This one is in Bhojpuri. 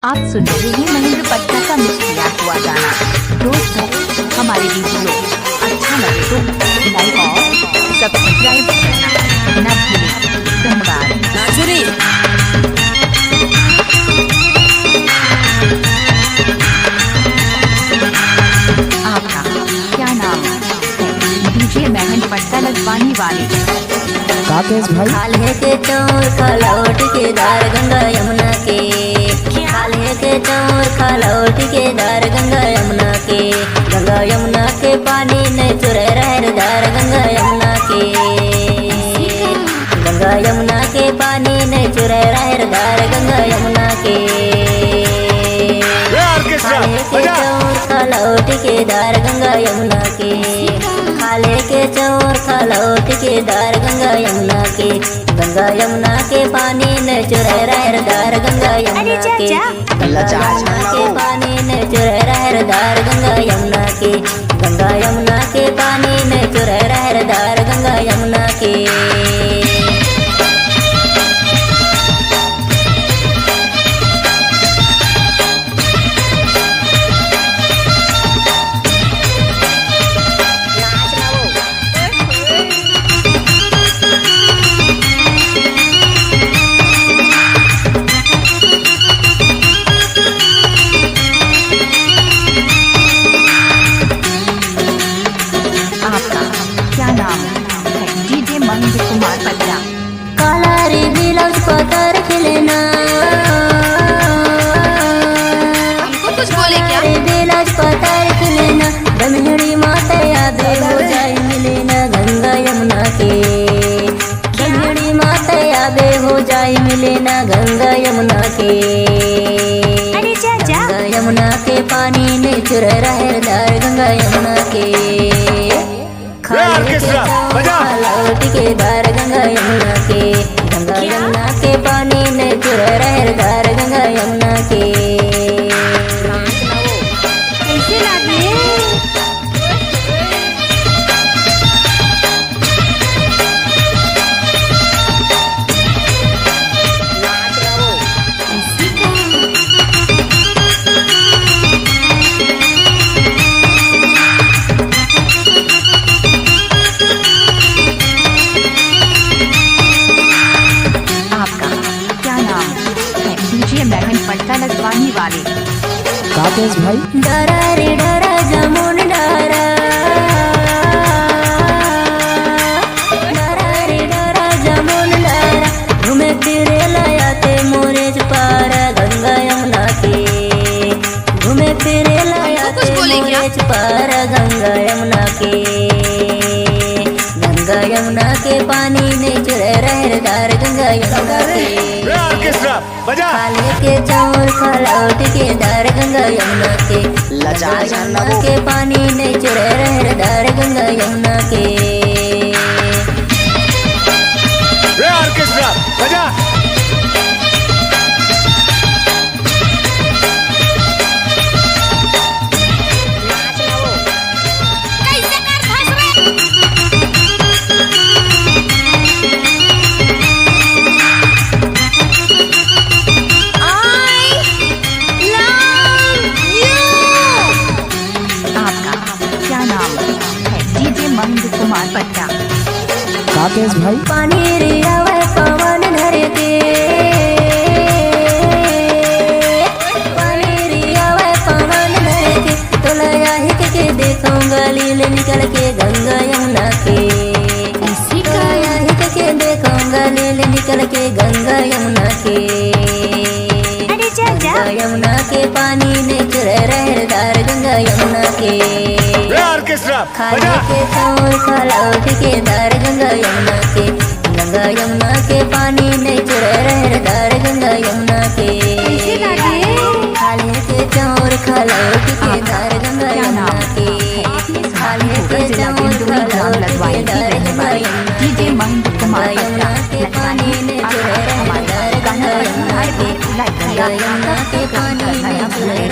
आप सुन रहे हैं महेंद्र पट्टा का मिक्स किया हुआ गाना। दोस्तों, हमारे वीडियो अच्छा लगे तो लाइक और सब्सक्राइब करना न भूलें। धन्यवाद। आपका क्या नाम है? डीजे महेंद्र पट्टा लगवाने वाले काकेश भाई। खाले के चोर खलौट के दार गंगा यमुना के, खाले के चोर खलौट के दार गंगा यमुना के, गंगा यमुना के पानी ने चुरे रहरदार गंगा यमुना के, गंगा यमुना के पानी ने चुरे रहरदार गंगा यमुना के। खाले के चोर खलौट के दार गंगा यमुना के, खाले के चोर खलौट के दार गंगा यमुना के, गंगा यमुना के पानी ने चुरे रहरदार गंगा यमुना के, गंगा यमुना के पानी ने चुरे रहरदार गंगा यमुना के, गंगा यमुना के पानी ने चुरे रहरदार गंगा यमुना के। आपका क्या नाम है? डीजे महेंद्र कुमार पट्टा। काला रे ब्लाउज पतर खिलेना, हमको कुछ बोले क्या? रे ब्लाउज पतर खिलेना, दमहड़ी माता याद हो जाए मिलेना गंगा यमुना के, दमहड़ी माता याद हो जाए मिलेना गंगा यमुना के, गंगा यमुना के पानी ने चुरे रहरदार गंगा यमुना के। खाले के चोर खलौट के दार गंगा यमुना के, गंगा यमुना के पानी ने चुरे रहरदार गंगा यमुना के। कैसे लागे? आपका क्या नाम है? डीजे महेंद्र पट्टा लगवाने वाले काकेश भाई। डरा रे डरा जमुन डरा, डरा रे डरा जमुन डरा, घूमे फिरे लायाते मोरेज पारा गंगा यमुना के, घूमे फिरे लायाते मोरेज पारा गंगा यमुना के, गंगा यमुना के पानी ने चुरे रहरदार गंगा यमुना के। खाले के चोर खलौट के दार गंगा यमुना के, गंगा यमुना के पानी ने चुरे रहरदार गंगा यमुना के। कैसे कर फंस रे? आपका क्या नाम है? डीजे महेंद्र कुमार पट्टा। काकेश भाई। पानी रे आवे पवन धर के, पानी रे आवे पवन धर के, तोला हिक के देखूंगा लील निकल के गंगा यमुना के, तोला हिक के देखूंगा लील निकल के गंगा यमुना के, गंगा यमुना के पानी ने चुरे रहरदार गंगा यमुना के। खाले के चोर खलौट के दार गंगा यमुना के, गंगा यमुना के पानी ने चुरे रहरदार गंगा यमुना के। खाले के चोर खलौट के दार गंगा यमुना के, खाले के चोर खलौट के दार गंगा यमुना के, डीजे महेंद्र कुमार यमुना के पानी ने चुरे रहरदार गंगा यमुना के, गंगा यमुना के पानी ने चुरे